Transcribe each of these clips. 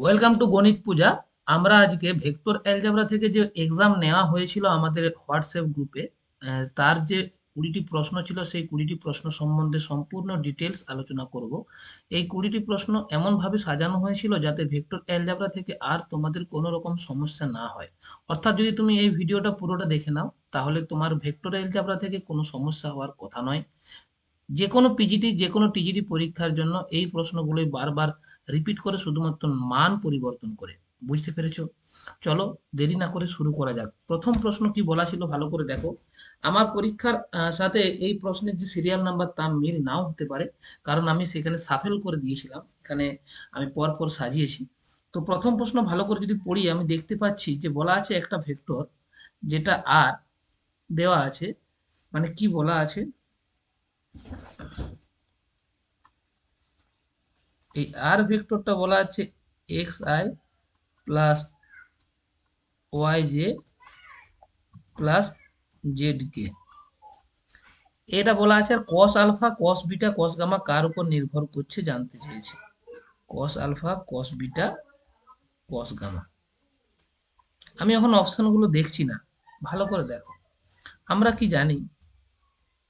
Welcome to গণিত পূজা। আমরা আজকে ভেক্টর অ্যালজেব্রা থেকে যে এক্সাম নেওয়া হয়েছিল আমাদের হোয়াটসঅ্যাপ গ্রুপে, তার যে 20টি প্রশ্ন ছিল সেই 20টি প্রশ্ন সম্বন্ধে সম্পূর্ণ ডিটেলস আলোচনা করব। এই 20টি প্রশ্ন এমনভাবে সাজানো হয়েছিল যাতে ভেক্টর অ্যালজেব্রা থেকে আর তোমাদের কোনো রকম সমস্যা না হয়। অর্থাৎ যদি তুমি এই ভিডিওটা পুরোটা দেখে নাও তাহলে তোমার ভেক্টর অ্যালজেব্রা থেকে কোনো সমস্যা হওয়ার কথা নয়। যে কোনো পিজিটি যে কোনো টিজিটি পরীক্ষার জন্য এই প্রশ্নগুলোই বারবার রিপিট করে শুধুমাত্র মান পরিবর্তন করে। বুঝতে পেরেছো? চলো দেরি না করে শুরু করা যাক। প্রথম প্রশ্ন কি বলা ছিল ভালো করে দেখো। আমার পরীক্ষার সাথে এই প্রশ্নের যে সিরিয়াল নাম্বার তা মিল নাও হতে পারে, কারণ আমি সেখানে সাফেল করে দিয়েছিলাম, এখানে আমি পর পর সাজিয়েছি। তো প্রথম প্রশ্ন ভালো করে যদি পড়ি আমি দেখতে পাচ্ছি যে বলা আছে একটা ভেক্টর যেটা আর দেওয়া আছে, মানে কি বলা আছে, এই আর ভেক্টরটা বলা আছে x i plus y j plus z k. এটা বলা আছে আর cos alpha cos beta cos gamma কার উপর নির্ভর করছে জানতে চেয়েছে। Cos alpha cos beta cos gamma. আমি এখন অপশনগুলো দেখছি না, ভালো করে দেখো। আমরা কি জানি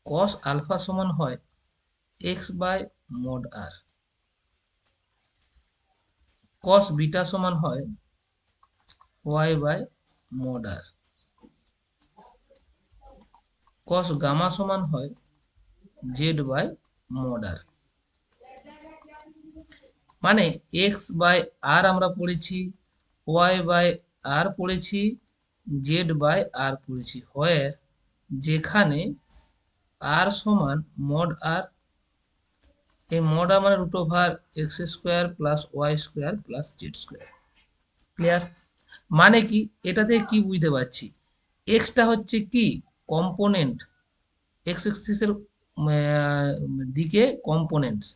কস আলফা সমান হয় x by mod r, cos beta সমান হয় y by mod r, cos gamma সমান হয় জেড বাই মড আর। মানে এক্স বাই আর আমরা পড়েছি, ওয়াই বাই আর পড়েছি, জেড বাই আর পড়েছি, হয় যেখানে আর সমান মড আর, এই মড আর মানে root over x square plus y square plus z square. Clear? মানে কি, এটা থেকে কি বুঝতে পারছি, এক্সটা হচ্ছে কি কম্পোনেন্ট, এক্স এক্সিসের দিকে কম্পোনেন্টস,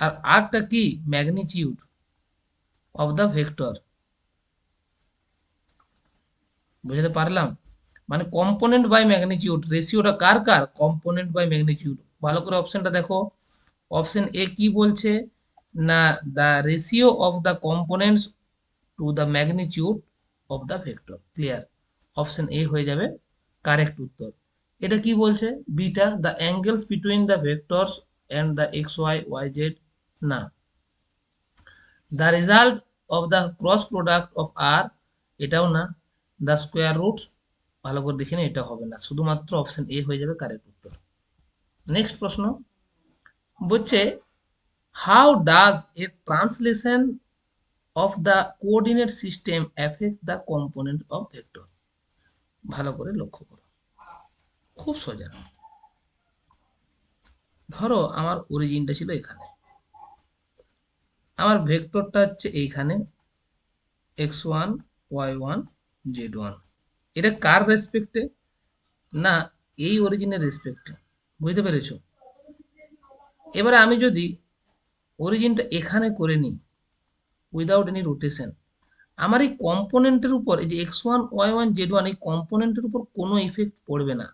আর আরটা কি ম্যাগনিটিউড অফ দ্য ভেক্টর। বুঝতে পারলাম? মানে কম্পোনেন্ট বাই ম্যাগনিটিউড, রেশিওটা কার কার, কম্পোনেন্ট বাই ম্যাগনিটিউড। ভালো করে অপশনটা দেখো। অপশন এ কি বলছে না, the ratio of the components to the magnitude of the vector. Clear? Option A হয়ে যাবে কারেক্ট উত্তর। এটা কি বলছে, B the angles between the vectors and the x y y z, না। The result of the cross product of আর, এটাও না। দ্য স্কোয়ার রুটস, ভালো করে দেখে নিন, এটা হবে না, শুধুমাত্র অপশন এ হয়ে যাবে কারেক্ট উত্তর। নেক্সট প্রশ্ন বলছে how does a translation of the coordinate system affect the component of vector. ভালো করে লক্ষ্য করো, খুব সোজা। ধরো আমার অরিজিনটা ছিল এখানে, আমার ভেক্টরটা হচ্ছে এইখানে x one y one z one. এটা কার রেসপেক্টে, না এই অরিজিনের রেসপেক্টে। বুঝতে পেরেছো? এবারে আমি যদি অরিজিনটা এখানে করে নিই উইদাউট এনি রোটেশন, আমার এই কম্পোনেন্টের উপর, এই যে x one y one z one, এই কম্পোনেন্টের উপর কোনো ইফেক্ট পড়বে না।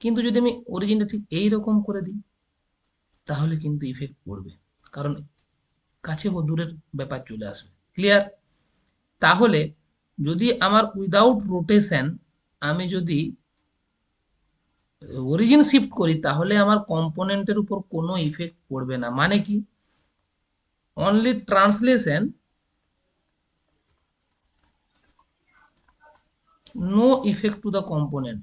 কিন্তু যদি আমি অরিজিনটা ঠিক এই রকম করে দিই তাহলে কিন্তু ইফেক্ট পড়বে, কারণ কাছে ও দূরের ব্যাপার চলে আসবে। ক্লিয়ার? তাহলে যদি আমার উইদাউট রোটেশন আমি যদি অরিজিন শিফট করি তাহলে আমার কম্পোনেন্টের উপর কোনো ইফেক্ট পড়বে না। মানে কি, only translation, no effect to the component.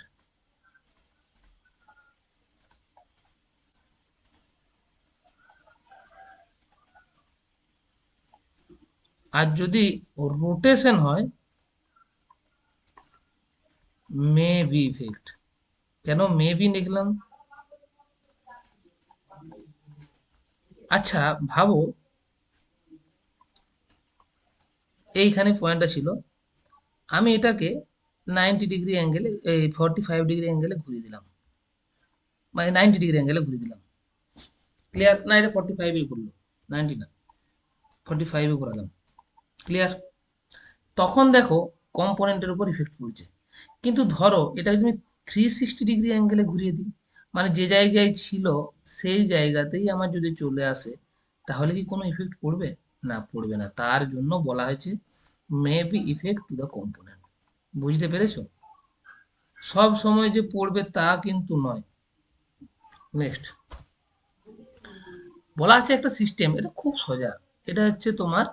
আর যদি রোটেশন হয় মে বি ইফেক্ট। কেন মে বি লিখলাম? আচ্ছা ভাবো, এইখানে পয়েন্টটা ছিল, আমি এটাকে 90 ডিগ্রি অ্যাঙ্গেলে, এই 45 ডিগ্রি অ্যাঙ্গেলে ঘুরিয়ে দিলাম, মানে 90 ডিগ্রি অ্যাঙ্গেলে ঘুরিয়ে দিলাম। ক্লিয়ার? না এটা 45-এই ঘুরলো, 90 না, 45-এ ঘোরালাম। ক্লিয়ার? তখন দেখো কম্পোনেন্টের উপর ইফেক্ট পড়ছে। কিন্তু ধরো এটা তুমি 360 ডিগ্রি অ্যাঙ্গেলে ঘুরিয়ে দিই, মানে যে জায়গায় ছিল সেই জায়গাতেই আমার যদি চলে আসে তাহলে কি কোনো ইফেক্ট পড়বে? না, পড়বে না, তার জন্য বলা হয়েছে may be effect to the component. বুঝতে পেরেছো? সব সময় যে পড়বে তা কিন্তু নয়। নেক্সট বলা আছে একটা সিস্টেম, এটা খুব সোজা। এটা হচ্ছে তোমার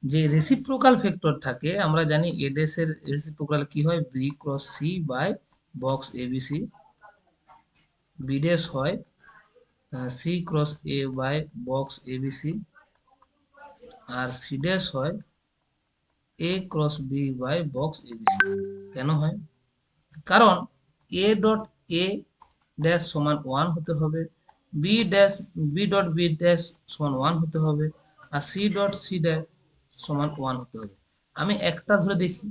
যে রেসিপ্রোকাল ভেক্টর থাকে, আমরা জানি এ ড্যাশ এর রেসিপ্রোকাল কি হয়, b cross c by box ABC. B dash হয় c cross a by box ABC. আর সি ড্যাশ হয় a cross b by box ABC. কেন হয়? কারণ এ ডট এ ড্যাশ সমান 1 হতে হবে, b dash b dot b dash সমান 1 হতে হবে, আর সি ডট সি ড্যাশ সমান 1 হতে হবে। আমি একটা ধরে দেখি,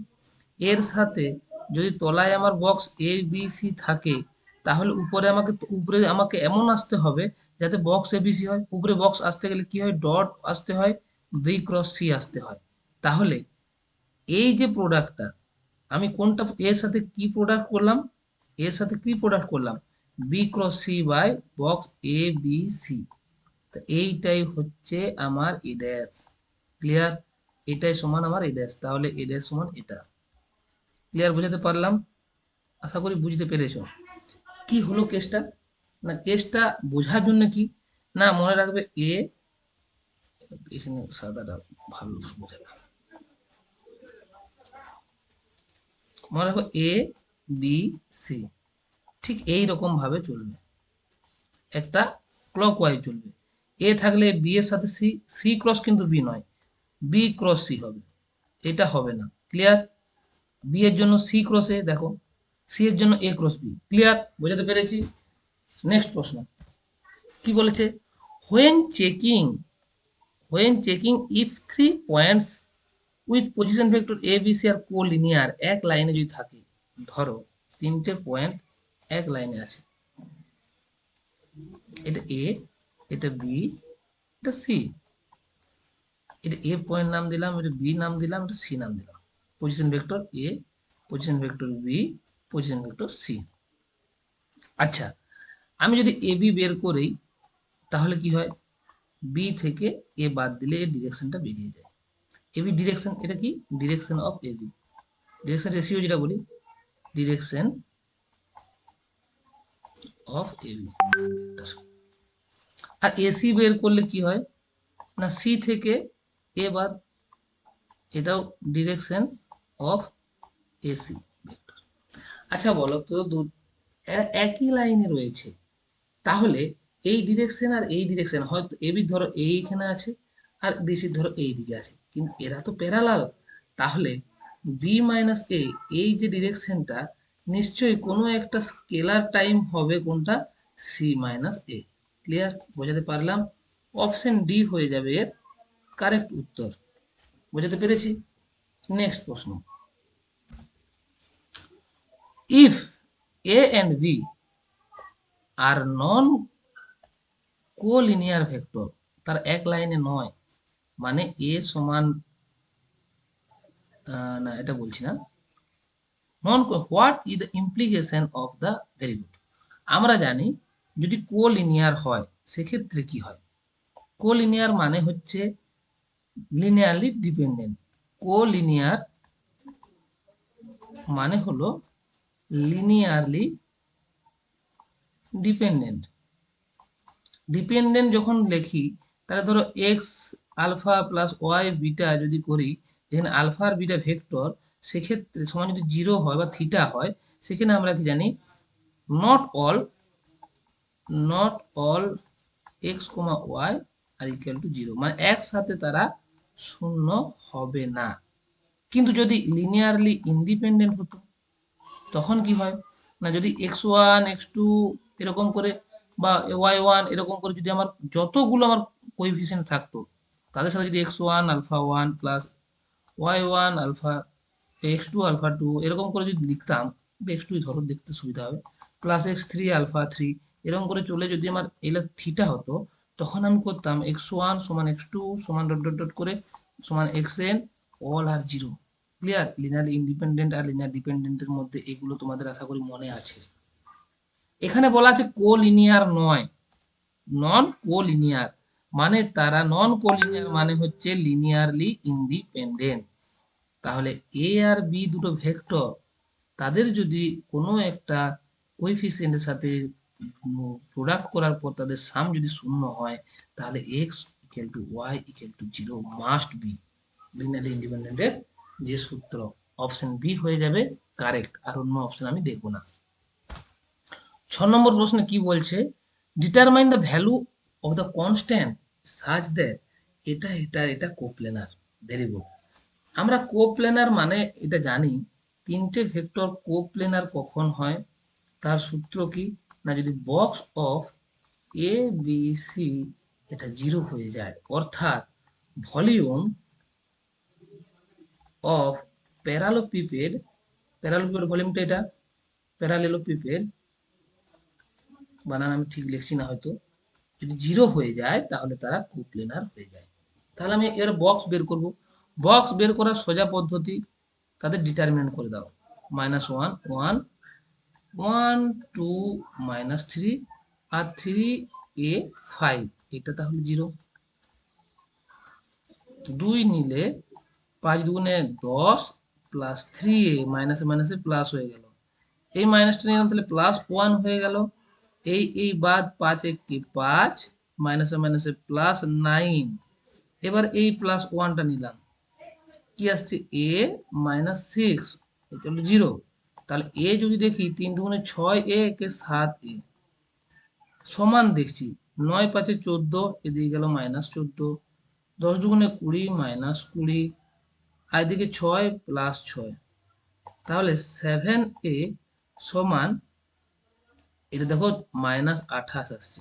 এর সাথে যদি তলায় আমার বক্স এ বি সি থাকে, তাহলে উপরে আমাকে এমন আসতে হবে যাতে বক্স এ বি সি হয়। উপরে বক্স আসতে গেলে কি হয়, ডট আসতে হয়, বি ক্রস সি আসতে হয়। তাহলে এই যে প্রোডাক্টটা, আমি কোনটা এর সাথে কি প্রোডাক্ট করলাম, এর সাথে কি প্রোডাক্ট করলাম, b cross c by box a b c. এইটাই হচ্ছে আমার এ ড্যাশ। ক্লিয়ার? এটাই সমান আমার এ ড্যাশ, তাহলে এ ড্যাশ সমান এটা। ক্লিয়ার? বুঝাতে পারলাম? আশা করি বুঝতে পেরেছো। কি হলো কেসটা? না, কেসটা বোঝার জন্য কি, না মনে রাখবে এ, এখানে সাদাটা ভালো বোঝাবে, মনে রাখো এ বি সি ঠিক এই রকম ভাবে চলবে, একটা ক্লকওয়াইজ চলবে। এ থাকলে বি এর সাথে সি, সি ক্রস কিন্তু বি নয়, বি ক্রস সি হবে, এটা হবে না। ক্লিয়ার? বি এর জন্য সি ক্রস এ দেখো, সি এর জন্য এ ক্রস বি। ক্লিয়ার? বোঝাতে পেরেছি? নেক্সট প্রশ্ন কি বলেছে, when checking when checking if 3 points with position vector a b c are collinear এক লাইনে যদি থাকে, ধরো 3টে পয়েন্ট এক লাইনে আছে, এটা এ, এটা বি, এটা সি। এটা এ পয়েন্ট নাম দিলাম, এটা বি নাম দিলাম, এটা সি নাম দিলাম। Position vector a, position vector b, position vector c. আচ্ছা, আমি যদি এ বি বের করি, তাহলে কি হয়, বি থেকে এ বাদ দিলে এর ডিরেকশনটা বেরিয়ে যায়। এবি ডিরেকশন, এটা কি, direction of AB, direction ratio যেটা বলি, ডিরেকশন অফ এবি। আর এসি বের করলে কি হয়, না সি থেকে এ বাদ, এটাও ডিরেকশন অফ এসি ভেক্টর। আচ্ছা বলো তো, এরা একই লাইনে রয়েছে, তাহলে এই ডিরেকশন আর এই ডিরেকশন, হয়তো এবি ধরো এইখানে আছে আর বিসি ধরো এই দিকে আছে, কিন্তু এরা তো প্যারালাল। তাহলে বি মাইনাস এ, এই যে ডিরেকশনটা, নিশ্চয়ই কোনো একটা স্কেলার টাইম হবে কোনটা, সি মাইনাস এ। ক্লিয়ার? বোঝাতে পারলাম? অপশন ডি হয়ে যাবে এর কারেক্ট উত্তর। বোঝাতে পেরেছি? নেক্সট প্রশ্ন, if a and b are non collinear vector, তার এক লাইনে নয়, মানে এ সমান, না এটা বলছি না, non, what is the implication of the, very good. আমরা জানি যদি কোলিনিয়ার হয় সেক্ষেত্রে কি হয়, কোলিনিয়ার মানে হচ্ছে লিনিয়ারলি ডিপেন্ডেন্ট। কোলিনিয়ার মানে হলো লিনিয়ারলি ডিপেন্ডেন্ট। ডিপেন্ডেন্ট যখন লিখি, তাহলে ধরো x alpha plus y beta যদি করি, যেখানে আলফা আর বিটা ভেক্টর, সেক্ষেত্রে সমান যদি 0 হয় বা থিটা হয়, সেখানে আমরা কি জানি, not all, not all x comma y are equal to 0, মানে একসাথে তারা শূন্য হবে না। কিন্তু যদি লিনিয়ারলি ইন্ডিপেন্ডেন্ট হতো, তখন কি হয়, না যদি x1 x2 এরকম করে, বা y1 এরকম করে, যদি আমার যতগুলো আমার কোএফিসিয়েন্ট থাকতো, তাদের সাথে যদি x1 alpha 1 plus y1 alpha, x2 alpha 2 এরকম করে যদি লিখতাম, x2 ধরো দেখতে সুবিধা হবে, প্লাস x3 আলফা 3, এরকম করে চলে যদি আমার এলা থিটা হতো, তখন আমি করতাম x1 সমান x2 সমান ডট ডট ডট করে সমান xn অল আর 0। ক্লিয়ার? লিনিয়ার ইন্ডিপেন্ডেন্ট আর লিনিয়ার ডিপেন্ডেন্টের মধ্যে এগুলো তোমাদের আশা করি মনে আছে। এখানে বলা আছে কোলিনিয়ার নয়, নন কোলিনিয়ার, মানে তারা নন কোলিনিয়ার মানে হচ্ছে লিনিয়ারলি ইন্ডিপেন্ডেন্ট। তাহলে এ আর বি দুটো ভেক্টর, তাদের যদি কোনো একটা কোএফিসিয়েন্টের সাথে প্রোডাক্ট করার পর তাদের সাম যদি শূন্য হয়, তাহলে x equal to y equal to zero must be linearly ইন্ডিপেন্ডেন্টের যে সূত্র। অপশন বি হয়ে যাবে কারেক্ট, আর অন্য অপশন আমি দেখব না। 6 নম্বর প্রশ্নে কি বলছে, determine the value of the constant such that এটা কোপ্লেনার। Very good. আমরা কোপ্লেনার মানে এটা জানি, তিনটে ভেক্টর কোপ্লেনার কখন হয়, তার সূত্র কি না, যদি box of a b c এটা জিরো হয়ে যায়, অর্থাৎ ভলিউম অফ প্যারালোপিপেড, প্যারালোপিপেড ভলিউমটা এটা, প্যারালেলোপিপেড বানান আমি ঠিক লিখছি না হয়তো, যদি জিরো হয়ে যায় তাহলে তারা কোপ্লেনার হয়ে যায়। তাহলে আমি এর বক্স বের করব। বক্স বের করার সোজা পদ্ধতি, তাদের ডিটারমিনেন্ট করে দাও, -1 1 1 2 -3 আর 3a 5, এটা তাহলে জিরো। 2 নিলে 5 দুগুণে 10 প্লাস 3a মাইনাসে মাইনাসে প্লাস হয়ে গেল, এই মাইনাসটা নিলাম তাহলে +1 হয়ে গেল, এই বাদ 5 একে 5 মাইনাসে মাইনাসে +9, এবার এই +1টা নিলাম, কি আসছে a -6 ইকুয়াল টু 0। তাহলে a যদি দেখি 3 দুগুণে 6a কে 7a সমান দেখছি 9 5 14, এদিকে গেল -14, 10 দুগুণে 20 -20, আর এদিকে 6 +6, তাহলে 7a সমান, এটা দেখো -28 আসছে,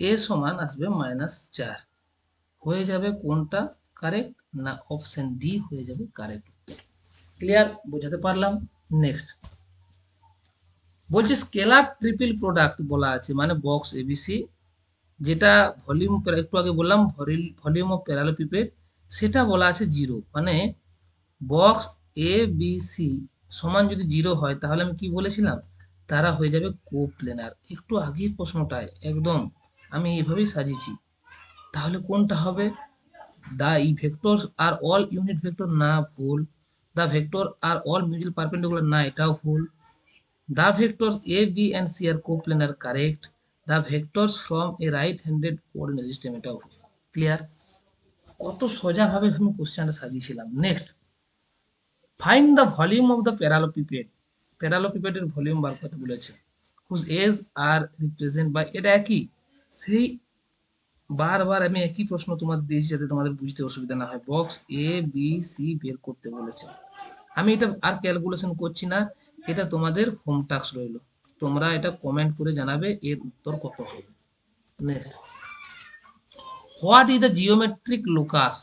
a সমান আসবে -4, হয়ে যাবে কোনটা কারেক্ট না, অপশন ডি হয়ে যাবে কারেক্ট। ক্লিয়ার, বোঝাতে পারলাম? নেক্সট বলছে স্কেলার ট্রিপল প্রোডাক্ট বলা আছে, মানে বক্স এবিসি, যেটা ভলিউম একটু আগে বললাম ভলিউম অফ প্যারালোপিপেড, সেটা বলা আছে জিরো, মানে বক্স এ বি সি সমান যদি জিরো হয় তাহলে আমি কি বলেছিলাম, তারা হয়ে যাবে কোপ্লেনার। একটু আগের প্রশ্নটায় একদম আমি এইভাবেই সাজিয়েছি। তাহলে কোনটা হবে, দা ই ভেক্টরস আর অল ইউনিট ভেক্টর, না ভুল। দা ভেক্টর আর অল মিউচুয়াল পারপেন্ডিকুলার, না এটাও ভুল। The vectors A, B and C are coplanar, correct. The vectors from a right-handed coordinate system, এটাও ক্লিয়ার। কত সোজা ভাবে আমি কোশ্চেনটা সাজিয়েছিলাম। Next, find the volume of the parallelepiped, প্যারালোপিপেডের ভলিউম বার করতে বলেছে, whose edge are represent by, এটা একই, সেই বারবার আমি একই প্রশ্ন তোমাদের দিয়েছি যাতে তোমাদের বুঝতে অসুবিধা না হয়। বক্স এ বি সি বের করতে বলেছে, আমি এটা আর ক্যালকুলেশন করছি না, এটা তোমাদের হোম টাস্ক রইল, তোমরা এটা কমেন্ট করে জানাবে এর উত্তর কত হবে। What is the geometric locus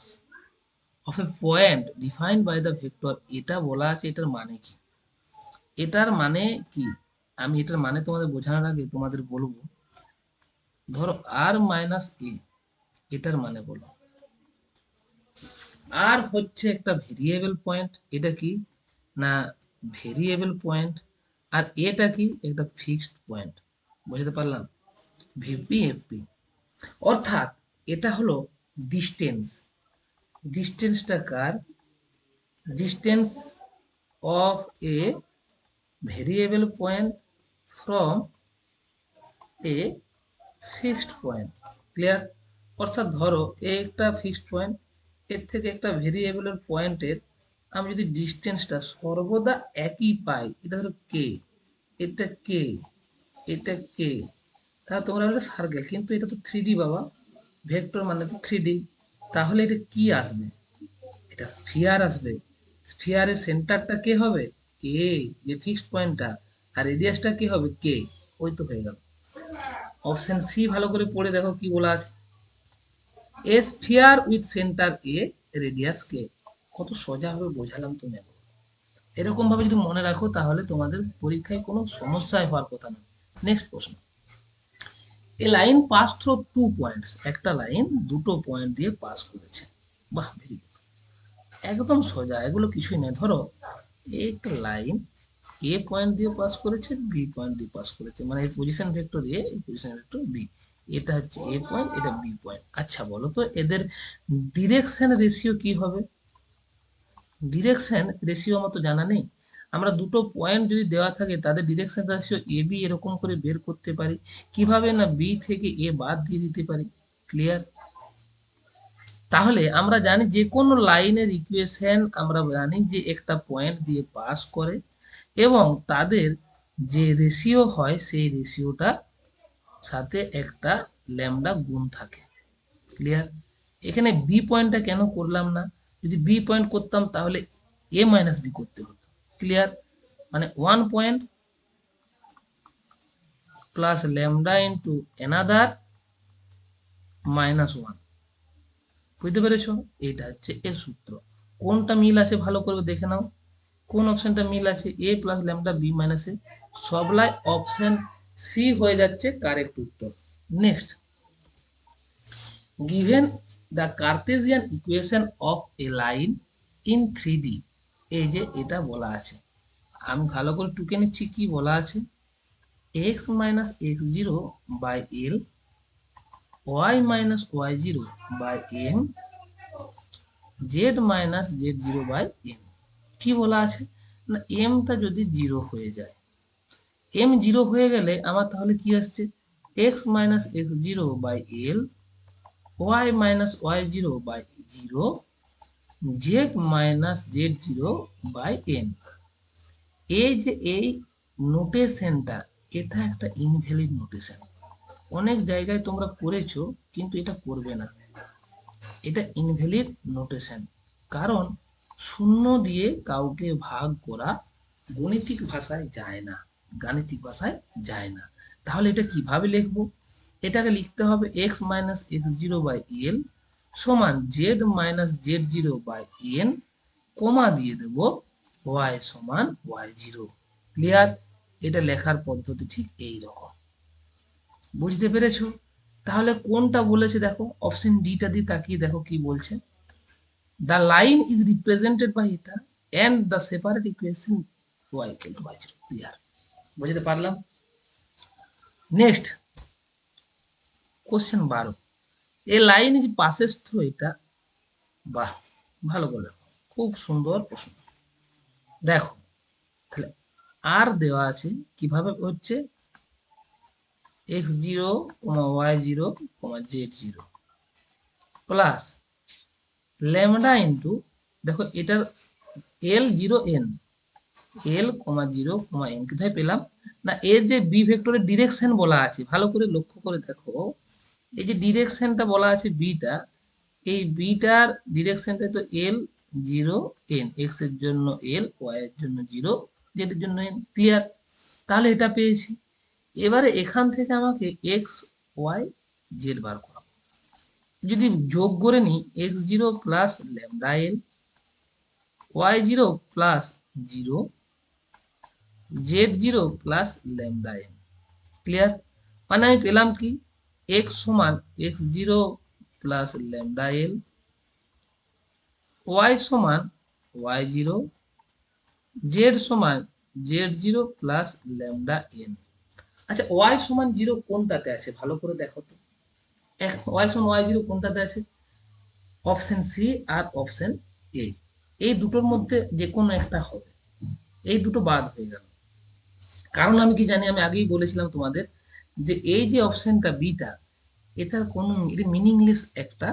of a point defined by the vector, এটা বলা আছে, এটার মানে কি, এটার মানে কি, আমি এটার মানে তোমাদের বোঝানোর আগে তোমাদের বলবো, ধরো আর মাইনাস এ, এটার মানে বলো। আর হচ্ছে একটা ভেরিয়েবল পয়েন্ট, এটা কি না ভেরিয়েবল পয়েন্ট, আর এটা কি একটা ফিক্সড পয়েন্ট, বুঝতে পারলাম, ভিপি এফপি, অর্থাৎ এটা হলো ডিস্টেন্স, ডিস্টেন্সটা কার, distance of a variable point from a fixed point. Clear, অর্থাৎ ধরো এ একটা ফিক্সড পয়েন্ট, এর থেকে একটা ভেরিয়েবলের পয়েন্টের আমি যদি ডিস্টেন্সটা সর্বদা একই পাই, এটা ধরো কে, এটা কে, এটা কে, তাহলে তোমরা বলে সার্কেল, কিন্তু এটা তো 3D বাবা, ভেক্টর মানে তো 3D, তাহলে এটা কি আসবে, এটা স্ফিয়ার আসবে। স্ফিয়ারের সেন্টারটা কে হবে, এ, যে ফিক্সড পয়েন্টটা, আর রেডিয়াসটা কি হবে কে, ওই তো হয়ে গেল। অপশন সি ভালো করে পড়ে দেখো কি বলা আছে, a sphere with centre a, radius k. কত সোজা ভাবে বোঝালাম তুমি, এরকম ভাবে যদি মনে রাখো তাহলে তোমাদের পরীক্ষায় কোনো সমস্যায় হওয়ার কথা না। নেক্সট প্রশ্ন, a line pass through 2 points, একটা লাইন দুটো পয়েন্ট দিয়ে পাস করেছে, বাহ ভেরি গুড, একদম সোজা, এগুলো কিছুই নেই। ধরো একটা লাইন এ পয়েন্ট দিয়ে পাস করেছে, বি পয়েন্ট দিয়ে পাস করেছে, মানে এই পজিশন ভেক্টর এ, এই পজিশন ভেক্টর বি, এটা হচ্ছে এ পয়েন্ট, এটা বি পয়েন্ট। আচ্ছা বলো তো এদের ডিরেকশন রেশিও কি হবে? ডিরেকশন রেশিও আমার তো জানা নেই। আমরা দুটো পয়েন্ট যদি দেওয়া থাকে তাদের ডিরেকশন রেশিও এ বি এরকম করে বের করতে পারি। কিভাবে? না বি থেকে এ বাদ দিয়ে দিতে পারি। ক্লিয়ার? তাহলে আমরা জানি যে কোনো লাইনের ইকুয়েশন আমরা জানি যে একটা পয়েন্ট দিয়ে পাস করে এবং তাদের যে রেশিও হয় সেই রেশিওটা সাথে একটা ল্যামডা গুণ থাকে। ক্লিয়ার? এখানে বি পয়েন্টটা কেন করলাম না? যদি বি পয়েন্ট করতাম তাহলে এ মাইনাস বি করতে হতো। ক্লিয়ার? মানে 1 point plus lambda into another -1। বুঝতে পেরেছো? এটা হচ্ছে এর সূত্র। কোনটা মিল আছে ভালো করে দেখে নাও। কোন অপশনটা মিল আছে? A plus lambda B minus A. সবলাই option C হয়ে যাচ্ছে কারেক্ট উত্তর। Next, given the Cartesian equation of a line in 3D, এই যে এটা বলা আছে, আমি ভালো করে টুকে নিচ্ছি কি বলা আছে। x minus x0 by l, y minus y0 by m, z minus z0 by m। কি বলা আছে না এমটা যদি জিরো হয়ে যায়, এম জিরো হয়ে গেলে আমার তাহলে কি আসছে? X minus x zero by l, y minus y zero by zero, z minus z zero by n. এই যে এই নোটেশনটা, এটা একটা ইনভ্যালিড নোটেশন। অনেক জায়গায় তোমরা করেছো কিন্তু এটা করবে না, এটা ইনভ্যালিড নোটেশন। কারণ শূন্য দিয়ে কাউকে ভাগ করা গাণিতিক ভাষায় যায় না, গাণিতিক ভাষায় যায় না। তাহলে এটা কিভাবে লিখবো? এটাকে লিখতে হবে x minus x zero by l সমান z minus z zero by n, comma দিয়ে দেব ওয়াই সমান ওয়াই জিরো। ক্লিয়ার? এটা লেখার পদ্ধতি ঠিক এই রকম। বুঝতে পেরেছো? তাহলে কোনটা বলেছে দেখো, অপশন ডিটা দিয়ে তাকিয়ে দেখো কি বলছে। The line is represented by এটা and the separate equation y equal to y0। Clear? বুঝতে পারলাম? Next question 12, A line is passes through এটা। বাহ, ভালো বলে, খুব সুন্দর প্রশ্ন। দেখো তাহলে আর দেওয়া আছে কিভাবে হচ্ছে x0, y0, z0 plus lambda into, দেখো এটার এল জিরো এন, এল কমা জিরো কমা এন কোথায় পেলাম না এর যে বি ভেক্টরের ডিরেকশন বলা আছে, ভালো করে লক্ষ্য করে দেখো। এই যে ডিরেকশনটা বলা আছে বিটা, এই বিটার ডিরেকশনটা তো এল জিরো এন, এক্স এর জন্য এল, ওয়াই এর জন্য জিরো, জেড এর জন্য এন। ক্লিয়ার? তাহলে এটা পেয়েছি। এবারে এখান থেকে আমাকে এক্স ওয়াই জেড বার করা, যদি যোগ করে নিই x zero plus lambda l, y zero plus zero, z zero plus lambda n. Clear? মানে আমি পেলাম কি এক্স সমান x zero plus lambda l, y সমান ওয়াই জিরো, জেড সমান z zero plus lambda n. আচ্ছা ওয়াই সমান zero কোনটাতে আছে ভালো করে দেখো তো, ওয়াই সমান ওয়াই জিরো কোনটাতে আছে? অপশন সি আর অপশন এ, এই দুটোর মধ্যে যে কোনো একটা হবে, এই দুটো বাদ হয়ে গেল। কারণ আমি কি জানি, আমি আগেই বলেছিলাম তোমাদের যে এই যে অপশনটা বিটা, এটার কোনো এটা মিনিংলেস একটা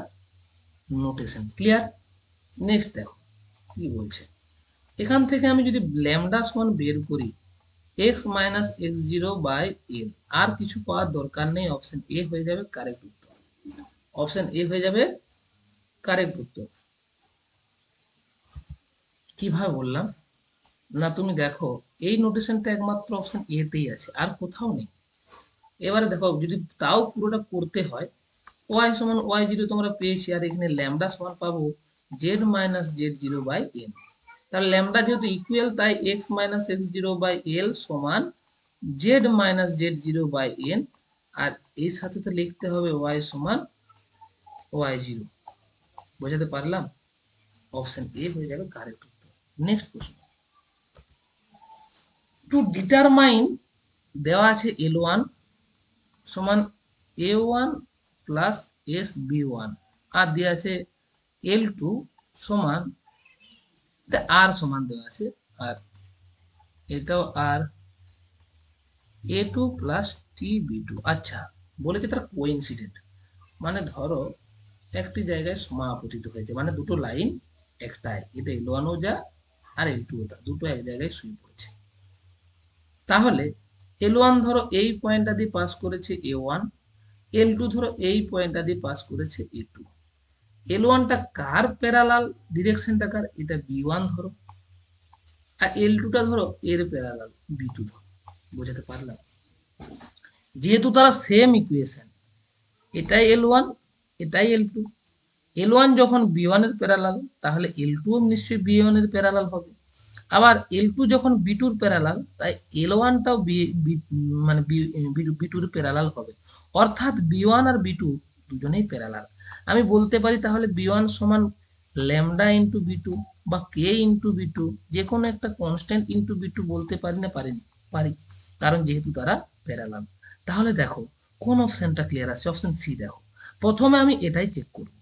নোটেশন। ক্লিয়ার? নেক্সট দেখো কি বলছে। এখান থেকে আমি যদি ল্যামডা সমান বের করি x minus x zero by l, আর কিছু পাওয়ার দরকার নেই, অপশন এ হয়ে যাবে কারেক্ট উত্তর। অপশন এ হয়ে যাবে কারেক্ট উত্তর। কিভাবে বললাম না তুমি দেখো, এই নোটেশনটা একমাত্র অপশন এ তেই আছে, আর কোথাও নেই। এবারে দেখো যদি তাও পুরোটা করতে হয়, ওয়াই সমান ওয়াই জিরো তোমরা পেয়েছি, আর এখানে ল্যামডা সমান পাবো z minus z zero by n. তাহলে ল্যামডা যেহেতু ইকুয়াল, তাই x minus x zero by l সমান z minus z zero by n, আর এর সাথে তো লিখতে হবে ওয়াই সমান ওয়াই জিরো। বোঝাতে পারলাম? অপশন এ হয়ে যাবে কারেক্ট উত্তর। নেক্সট প্রশ্ন, টু ডিটারমাইন, দেওয়া আছে এল ওয়ান সমান a1 plus s b one, আর দেওয়া আছে L2 সমান, এটা আর সমান দেওয়া আছে, আর এটাও আর A2 plus t b two. আচ্ছা, বলেছে তার কোইন্সিডেন্ট, মানে ধরো একটি জায়গায় সমাপতিত হয়েছে, মানে দুটো লাইন একটাই, এটা L1 ও যা আর L2 ও তা, দুটো এক জায়গায় শুয়ে পড়েছে। তাহলে L1 ধরো এই পয়েন্টটা দিয়ে পাস করেছে A1, L2 ধরো এই পয়েন্টটা দিয়ে পাস করেছে A2। L1টা কার প্যারালাল, ডিরেকশনটা কার, এটা B1 ধরো, আর L2টা ধরো এর প্যারালাল B2 ধরো। বোঝাতে পারলাম? যেহেতু তারা সেম ইকুয়েশন, এটাই L1, এটাই L2, L1 যখন B1 এর প্যারালাল, তাহলে L2 ও নিশ্চয়ই B1 এর প্যারালাল হবে। আবার L2 যখন B2 এর প্যারালাল, তাই L1টাও মানে B2 এর প্যারালাল হবে। অর্থাৎ B1 আর B2 দুজনেই প্যারালাল। আমি বলতে পারি তাহলে B1 সমান ল্যামডা ইন্টু B2 বা K ইন্টু B2, যে কোনো একটা কনস্ট্যান্ট ইন্টু B2 বলতে পারি না পারিনি? পারি, কারণ যেহেতু তারা প্যারালাল। তাহলে দেখো কোন অপশনটা ক্লিয়ার আছে, অপশন সি দেখো। প্রথমে আমি এটাই চেক করব,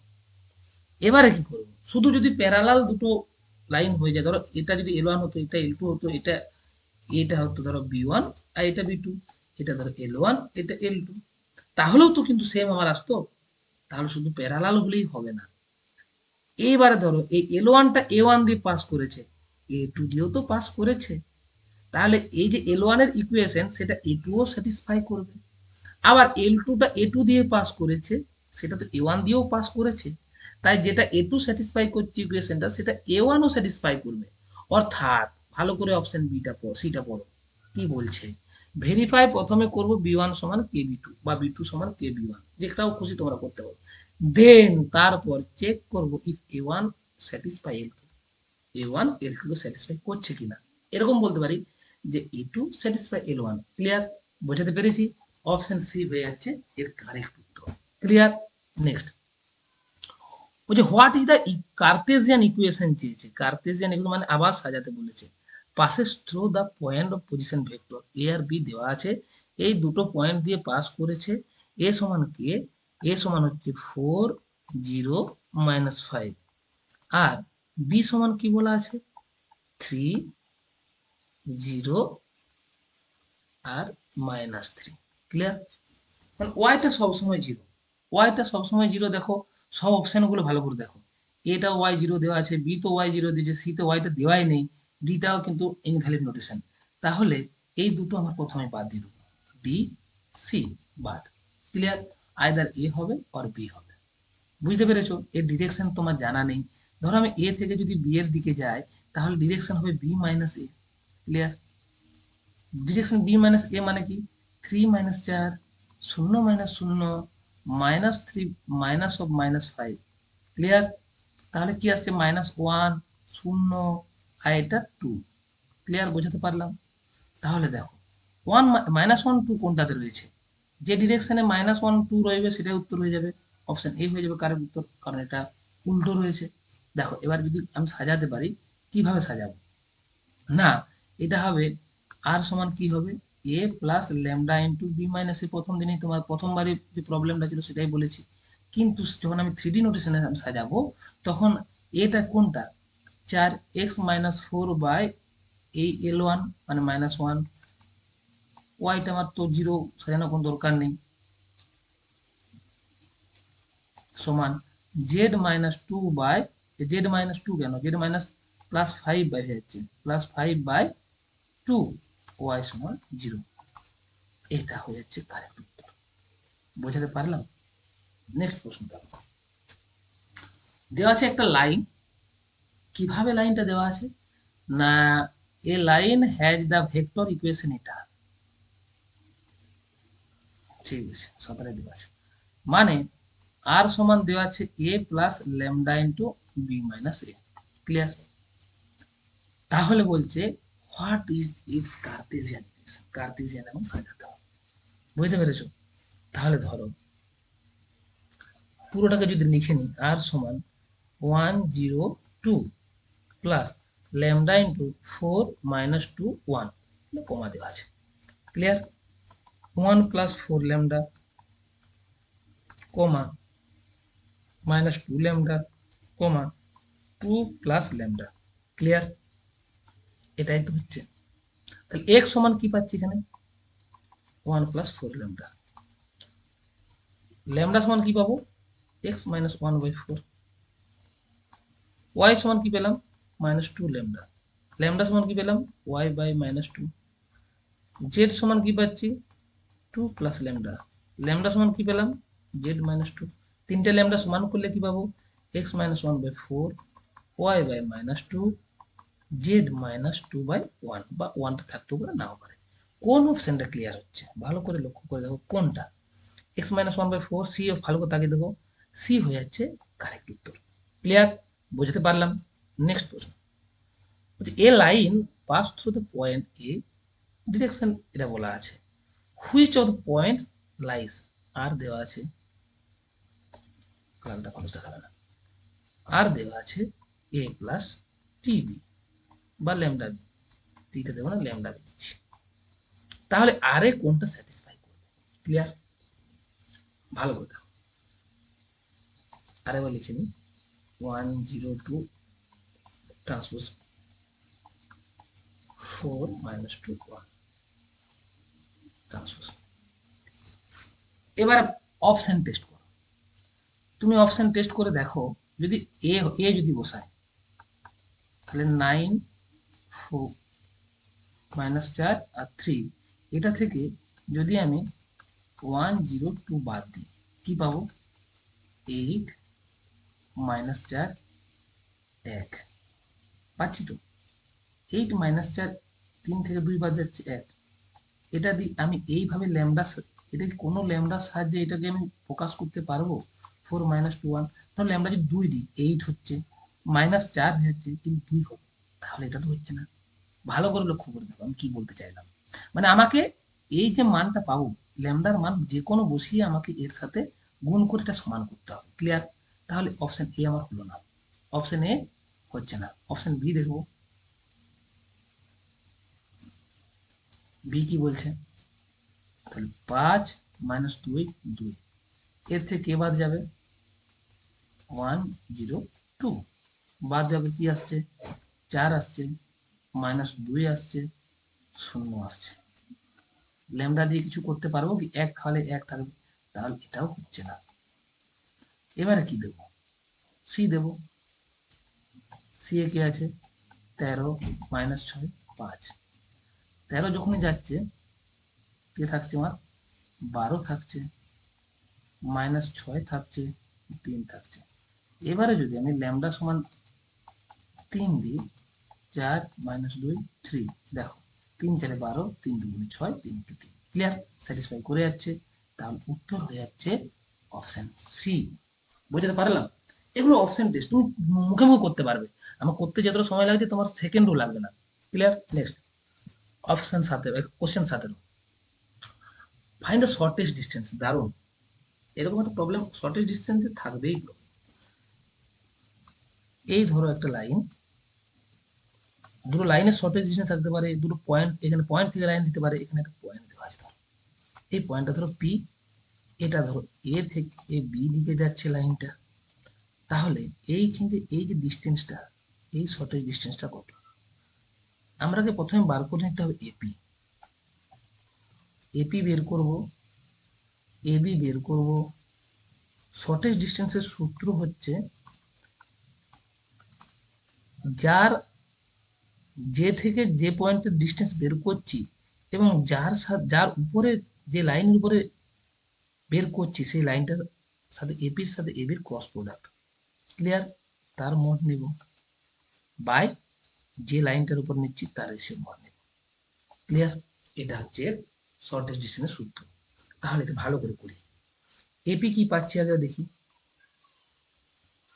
এবারে কি করব, শুধু যদি প্যারালাল দুটো লাইন হয়ে যায়, ধরো এটা যদি L1 হতো, এটা L2 হতো, এটা এটা হতো ধরো B1 আর এটা B2, এটা ধরো L1, এটা L2, তাহলেও তো কিন্তু সেম আমার আসতো। তাহলে শুধু প্যারালাল হলেই হবে না। এইবারে ধরো এই L1টা A1 দিয়ে পাস করেছে, A2 দিয়েও তো পাস করেছে, তাহলে এই যে L1 এর ইকুয়েশন সেটা A2 ও স্যাটিসফাই করবে। আবার L2টা A2 দিয়ে পাস করেছে, সেটা তো A1 দিয়েও পাস করেছে, তাই যেটা A2 স্যাটিসফাই করছে ইকুয়েশনটা, সেটা A1 ও স্যাটিসফাই করবে। অর্থাৎ ভালো করে অপশন বিটা পড়ো, সিটা পড়ো কি বলছে। ভেরিফাই প্রথমে করব B1 সমান KB2 বা B2 সমান KB1, যেটাও খুশি তোমরা করতে পারো। দেন তারপর চেক করব if A1 satisfy L2, A1 L2 K satisfy করছে কিনা। এরকম বলতে পারি যে A2 স্যাটিসফাই L1। ক্লিয়ার? বোঝাতে পেরেছি? অপশন সি হয়ে যাচ্ছে এর কারেক্ট উত্তর। ক্লিয়ার? নেক্সট, ওই যে what is the cartesian equation চেয়েছে। কার্তেজিয়ান এগুলো মানে আবার সাজাতে বলেছে। Passes through the point of position vector, a আর বি দেওয়া আছে, এই দুটো পয়েন্ট দিয়ে পাস করেছে। এ সমান কে, এ সমান হচ্ছে 4 0 -5, আর বি সমান কি বলা আছে 3 0 আর -3। ক্লিয়ার? মানে ওয়াইটা সবসময় জিরো, ওয়াইটা সবসময় জিরো। দেখো সব অপশনগুলো ভালো করে দেখো, এটা ওয়াই জিরো দেওয়া আছে, বি তো ওয়াই জিরো দিয়েছে, সি তো ওয়াইটা দেওয়াই নেই, ডিটাও কিন্তু ইনভ্যালিড নোটেশন। তাহলে এই দুটো আমার প্রথমে বাদ দিয়ে দেবো, ডি সি বাদ। ক্লিয়ার? আইদার এ হবে আর বি হবে। বুঝতে পেরেছো? এর ডিরেকশন তোমার জানা নেই। ধরো আমি এ থেকে যদি বি এর দিকে যাই, তাহলে ডিরেকশন হবে B minus a. Clear? Direction B minus এ মানে কি, 3 - 4 0 - 0 -3 মাইনাস অফ -5। ক্লিয়ার? তাহলে কি আসছে -1 0 আর এটা 2। ক্লিয়ার? বোঝাতে পারলাম? তাহলে দেখো 1 -1 2 কোনটাতে রয়েছে, যে ডিরেকশনে -1 2 রয়েছে সেটাই উত্তর হয়ে যাবে, অপশন এ হয়ে যাবে কারেক্ট উত্তর, কারণ এটা উল্টো রয়েছে। দেখো এবার যদি আমি সাজাতে পারি, কিভাবে সাজাবো, না এটা হবে আর সমান কি হবে a plus lambda into b minus a. প্রথম দিনেই তোমার প্রথমবারে যে প্রবলেমটা ছিল সেটাই বলেছি, কিন্তু যখন আমি 3D নোটেশনে আমি সাজাবো, তখন এটা কোনটা 4x-4 বাই এই L1 মানে -1, ওয়াইটা আমার তো জিরো, সাজানোর কোনো দরকার নেই, সমান z-2 বাই, z-2 কেন, z মাইনাস +5 বাই হয়ে যাচ্ছে +5/2, ওয়াই সমান 0। এটা হয়ে যাচ্ছে কারেক্ট উত্তর। বোঝাতে পারলাম? নেক্সট প্রশ্নটা দেওয়া আছে একটা লাইন। কিভাবে লাইনটা দেওয়া আছে, না a line has the vector equation এটা, ঠিক আছে 17 দেওয়া আছে, মানে আর সমান দেওয়া আছে a plus lambda into b minus a. Clear? তাহলে বলছে what is its Cartesian equation, Cartesian এবং সাজাতে হবে। বুঝতে পেরেছো? তাহলে ধরো পুরোটাকে যদি লিখে নিই, আর সমান 1 0 2 প্লাস ল্যামডা ইন্টু 4 -2 1, কমা দেওয়া আছে। ক্লিয়ার? 1 প্লাস 4 ল্যামডা কমা -2 ল্যামডা কমা 2 প্লাস ল্যামডা। ক্লিয়ার? এটাই তো হচ্ছে। তাহলে x সমান কি পাচ্ছি এখানে 1 প্লাস 4 ল্যামডা। ল্যামডা সমান কি পাবো x মাইনাস 1/4। y সমান কি পেলাম -2 ল্যামডা। ল্যামডা সমান কি পেলাম y বাই -2। z সমান কি পাচ্ছি 2 প্লাস ল্যামডা। ল্যামডা সমান কি পেলাম z -2। তিনটে ল্যামডা সমান করলে কি পাবো x -1/4 y বাই -2 z-2/1 বা 1টা থাকতেও পারে নাও পারে। কোন অপশনটা ক্লিয়ার হচ্ছে ভালো করে লক্ষ্য করে দেখো কোনটা। x -1/4 সি ভালো করে তাকিয়ে দেখো, সি হয়ে যাচ্ছে কারেক্ট উত্তর। ক্লিয়ার? বুঝতে পারলাম। নেক্সট প্রশ্ন, a line pass through the point a, direction এটা বলা আছে, which of the point lies, আর দেওয়া আছে, কালারটা ভালো দেখাবে না, আর দেওয়া আছে এ প্লাস টিবি বা ল্যামডা বি, টিটা দেবো না ল্যামডা বি দিচ্ছি। তাহলে আর এ কোনটা স্যাটিসফাই করবে? ক্লিয়ার? ভালো করে দেখো, আরেকবার লিখে নিই 102 ট্রান্সপোজ 4 -2 1 ট্রান্সপোজ। এবার অপশন টেস্ট করো। তুমি অপশন টেস্ট করে দেখো, যদি এ এ যদি বসায় তাহলে 9 4 -4 আর 3, এটা থেকে যদি আমি 102 বাদ দিই কি পাবো 8 -4 1 পাচ্ছি তো। 8 -4 3 থেকে 2 বাদ যাচ্ছে 1। এটা আমি এইভাবে ল্যামডা, এটা কি কোনো ল্যামডার সাহায্যে এটাকে আমি প্রকাশ করতে পারবো 4 -2 1? তাহলে ল্যামডা যদি 2 দিই 8 হচ্ছে, -4 হয়ে যাচ্ছে, কিন্তু 2 হবে, তাহলে এটা তো হচ্ছে না। ভালো করে লক্ষ্য করে দেখো আমি কি বলতে চাইলাম। মানে আমাকে এই যে মানটা পাবো ল্যামডার মান যে কোনো বসিয়ে আমাকে এর সাথে গুণ করে এটা সমান করতে হবে। ক্লিয়ার? তাহলে অপশন এ আমার হলো না, অপশন এ হচ্ছে না। অপশন বি দেখবো, বি কি বলছে, তাহলে 5 -2 2, এর থেকে কে বাদ যাবে 102, বাদ যাবে কি আসছে 4 আসছে, -2 আসছে, 0 আসছে। ল্যামডা দিয়ে কিছু করতে পারবো কি, 1 খাওয়ালে 1 থাকবে, তাহলে এটাও হচ্ছে না। এবারে কি দেব, সি দেব। সি এ কি আছে 13 -6 5, 13 যখনই যাচ্ছে কে থাকছে আমার 12 থাকছে, -6 থাকছে, 3 থাকছে। এবারে যদি আমি ল্যামডা সমান 3 দিই, 4 -2 3, দেখো 3 4 12, 3 2 6, 3 3। ক্লিয়ার? স্যাটিসফাই করে যাচ্ছে। তাহলে উত্তর হয়ে যাচ্ছে অপশন সি। বুঝতে পারলাম? এগুলো অপশন টেস্ট, তুমি মুখে মুখে করতে পারবে। আমার করতে যতটা সময় লাগছে তোমার সেকেন্ডও লাগবে না। Clear? Next option 17, question 17, find the shortest distance. দারুণ, এরকম একটা প্রবলেম শর্টেস্ট ডিস্টেন্সে থাকবেই। এই ধরো একটা লাইন, দুটো লাইনের শর্টেজ ডিস্টেন্স থাকতে পারে, দুটো পয়েন্ট, এখানে পয়েন্ট থেকে লাইন দিতে পারে, এখানে একটা পয়েন্ট দেওয়া আছে ধরো, এই পয়েন্টটা ধরো পি, এটা ধরো এ থেকে এ বি দিকে যাচ্ছে লাইনটা। তাহলে এইখানে এই যে ডিস্টেন্সটা, এই শর্টেজ ডিস্টেন্সটা কত, আমরাকে প্রথমে বার করে নিতে হবে এপি। এপি বের করব, এবি বের করব। শর্টেজ ডিস্টেন্সের সূত্র হচ্ছে যার যে থেকে যে পয়েন্টের ডিস্টেন্স বের করছি এবং যার উপরে যে লাইনের উপরে বের করছি সেই লাইনটার সাথে এপির সাথে এবির ক্রস প্রোডাক্ট। ক্লিয়ার? তার মোড নেব বাই যে লাইনটার উপর নিচ্ছি তার রেশিও মোড নেব। ক্লিয়ার? এটা হচ্ছে শর্টেস্ট ডিস্টেন্সের সূত্র। তাহলে এটা ভালো করে করি। এপি কি পাচ্ছি আগে দেখি।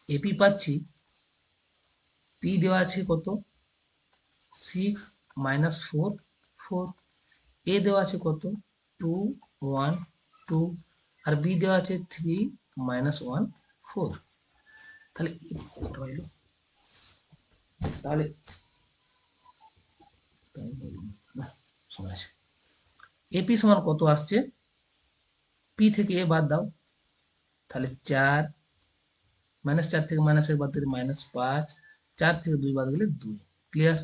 এপি পাচ্ছি, পি দেওয়া আছে কত 6 -4 4, এ দেওয়া আছে কত 2 1 2, আর বি দেওয়া আছে 3 -1 4। তাহলে কত হইল, তাহলে সময় আছে, এপি সমান কত আসছে, পি থেকে এ বাদ দাও, তাহলে 4, -4 থেকে -1 বাদ দিলে -5, 4 থেকে 2 বাদ গেলে 2। ক্লিয়ার?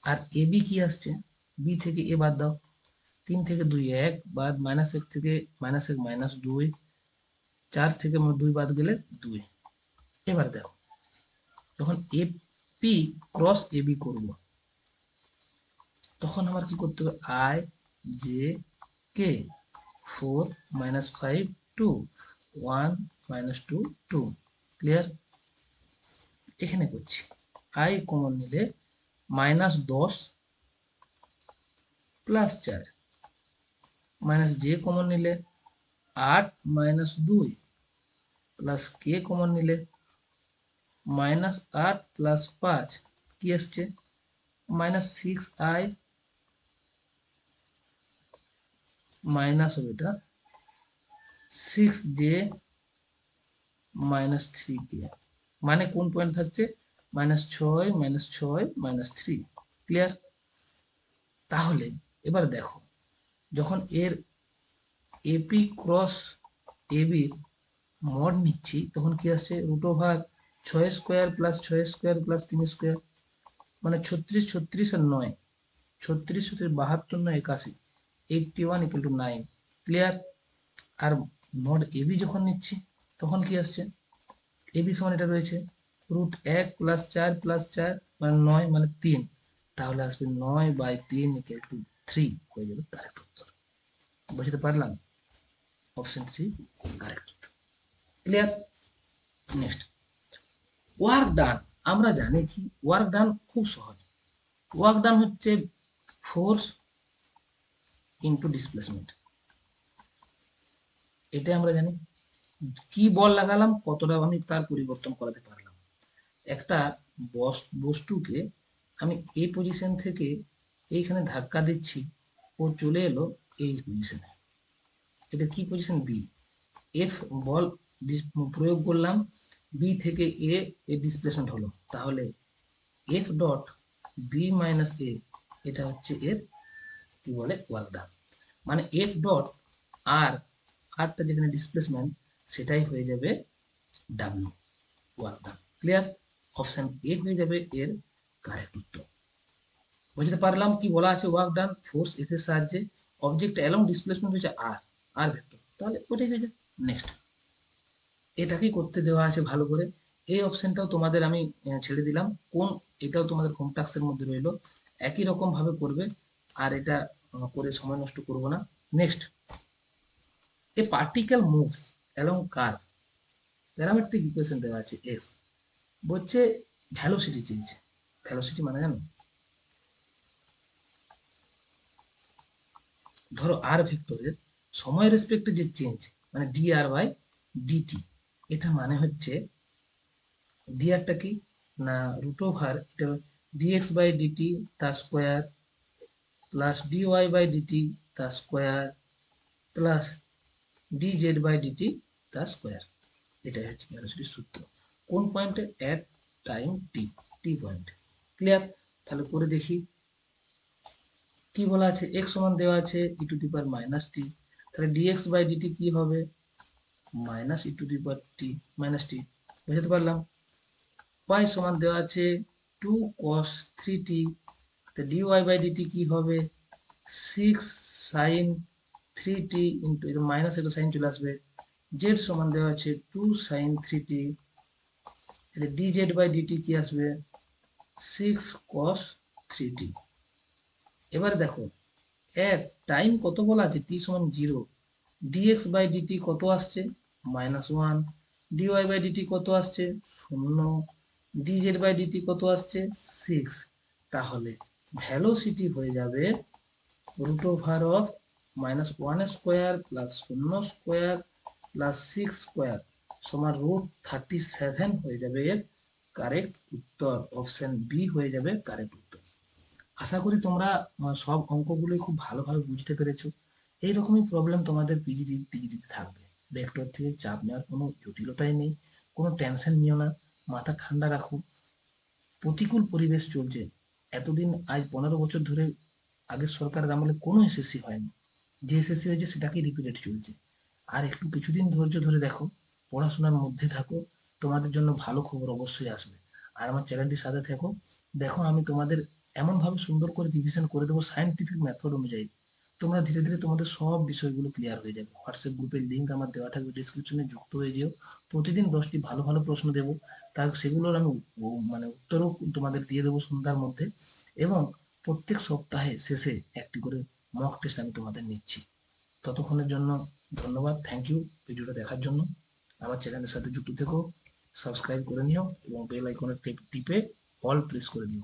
আর এ বি কি আসছে? বি থেকে এ বাদ দাও। 3 থেকে 2 1, বাদ -1 থেকে -1 -2, 4 থেকে 2 বাদ গেলে 2। এবার দেখো, যখন a p cross a b করবো, তখন আমার কি করতে হবে? I j k 4 -5 2 1 -2 2। ক্লিয়ার? এখানে করছি আই কমন নিলে -10 +4, মাইনাস জে কমন নিলে 8 -2 প্লাস কে কমন নিলে -8 + 5 কি আসছে? -6i মাইনাস হবে এটা 6j -3k, মানে কোন পয়েন্ট থাকছে? -6 -6 -3। ক্লিয়ার? তাহলে এবার দেখো, যখন এর এপি ক্রস এবির মড নিচ্ছি, তখন কি আসছে? √6² + 6² + 3², মানে 36 36 আর 9, 36 36 72 9 81, 81 = 9। ক্লিয়ার? আর মড এবি যখন নিচ্ছি, তখন কি আসছে? এবি সমান এটা রয়েছে √1 + 4 + 4 মানে 9 মানে 3, তাহলে আসবে 9/3 = 3 হয়ে যাবে কারেক্ট উত্তর। বুঝতে পারলাম? অপশন সি কারেক্ট উত্তর। ক্লিয়ার? Next, work done. আমরা জানি কি ওয়ার্ক ডান খুব সহজ। ওয়ার্ক ডান হচ্ছে ফোর্স ইনটু ডিসপ্লেসমেন্ট, এটা আমরা জানি। কি বল লাগালাম, কতটা আমি তার পরিবর্তন করাতে পারলাম। একটা বস্তুকে আমি এই পজিশন থেকে এইখানে ধাক্কা দিচ্ছি, ও চলে এলো এই পজিশনে, এটা কি পজিশন? বি। এফ বল প্রয়োগ করলাম, বি থেকে এ এর ডিসপ্লেসমেন্ট হলো, তাহলে এফ ডট বি মাইনাস এ, এটা হচ্ছে এর কি বলে? Work done. মানে এফ ডট আর, আরটা যেখানে ডিসপ্লেসমেন্ট, সেটাই হয়ে যাবে W, work done. Clear? Option A হয়ে যাবে এর কারেক্ট উত্তর। বুঝতে পারলাম কি বলা আছে? ওয়ার্ক ডান ফোর্স এফ এর সাহায্যে অবজেক্ট অ্যালং ডিসপ্লেসমেন্ট হচ্ছে আর, আর ভেক্টর, তাহলে ওটাই হয়ে যায়। নেক্সট, এটাকেই করতে দেওয়া আছে ভালো করে। এই অপশনটাও তোমাদের আমি ছেড়ে দিলাম, কোন এটাও তোমাদের হোম টাস্কের মধ্যে রইলো, একই রকম ভাবে করবে, আর এটা করে সময় নষ্ট করব না। Next, a particle moves along curve, parametric equation দেওয়া আছে এক্স, বলছে ভ্যালোসিটি চেয়েছে। ভ্যালোসিটি মানে জানো? ধরো আর ভেক্টরের সময়ের রেসপেক্টে যে চেঞ্জ, মানে dr/dt, এটা মানে হচ্ছে dr কি না √, এটা dx/dt তার স্কোয়ার প্লাস dy/dt তার স্কোয়ার প্লাস dz/dt তার স্কোয়ার। এটাই হচ্ছে ভ্যালোসিটির সূত্র। কোন পয়েন্টে? এট টাইম টি, টি পয়েন্টে। ক্লিয়ার? তাহলে করে দেখি কি বলা আছে। x সমান দেওয়া আছে e⁻⁻t, তাহলে dx/dt কি হবে? -e⁻t। বুঝতে পারলাম? y সমান দেওয়া আছে 2 cos 3t, তো dy/dt কি হবে? 6 sin 3t ইন্টু এটা মাইনাস, এটা সাইন চলে আসবে। z সমান দেওয়া আছে 2 sin 3t, তাহলে dz/dt কি আসবে? 6 cos 3t। এবার দেখো, এক টাইম কত বলা আছে? t সমান 0, dx/dt কত আসছে? -1, dy/dt কত আসছে? 0, dz/dt কত আসছে? 6। তাহলে ভ্যালোসিটি হয়ে যাবে √(-1² + 0² + 6² সমান √37 হয়ে যাবে এর কারেক্ট উত্তর। অপশন বি হয়ে যাবে কারেক্ট উত্তর। আশা করি তোমরা সব অঙ্কগুলোই খুব ভালোভাবে বুঝতে পেরেছো। এইরকমই প্রবলেম তোমাদের পিজিটি টিজিটিতে থাকবে। ভেক্টর থেকে চাপ নেওয়ার কোনো জটিলতাই নেই, কোনো টেনশন নিও না, মাথা ঠান্ডা রাখো। প্রতিকূল পরিবেশ চলছে এতদিন, আজ 15 বছর ধরে, আগের সরকারের আমলে কোনো এসএসসি হয়নি, যে এসএসসি হয়েছে সেটাকেই রিপিটেড চলছে। আর একটু কিছুদিন ধৈর্য ধরে দেখো, পড়াশোনার মধ্যে থাকো, তোমাদের জন্য ভালো খবর অবশ্যই আসবে। আর আমার চ্যানেলটির সাথে থেকো, দেখো আমি তোমাদের এমনভাবে সুন্দর করে রিভিশন করে দেবো সায়েন্টিফিক মেথড অনুযায়ী, তোমরা ধীরে ধীরে তোমাদের সব বিষয়গুলো ক্লিয়ার হয়ে যাবে। হোয়াটসঅ্যাপ গ্রুপের লিঙ্ক আমার দেওয়া থাকবে ডিসক্রিপশনে, যুক্ত হয়ে যেও। প্রতিদিন 10টি ভালো ভালো প্রশ্ন দেবো, তার সেগুলোর আমি মানে উত্তরও তোমাদের দিয়ে দেবো সন্ধ্যার মধ্যে। এবং প্রত্যেক সপ্তাহে শেষে একটি করে মক টেস্ট আমি তোমাদের নিচ্ছি। ততক্ষণের জন্য ধন্যবাদ, থ্যাংক ইউ ভিডিওটা দেখার জন্য। আমার চ্যানেলের সাথে যুক্ত থেকো, সাবস্ক্রাইব করে নিও এবং বেল আইকনে টিপে অল প্রেস করে দিও।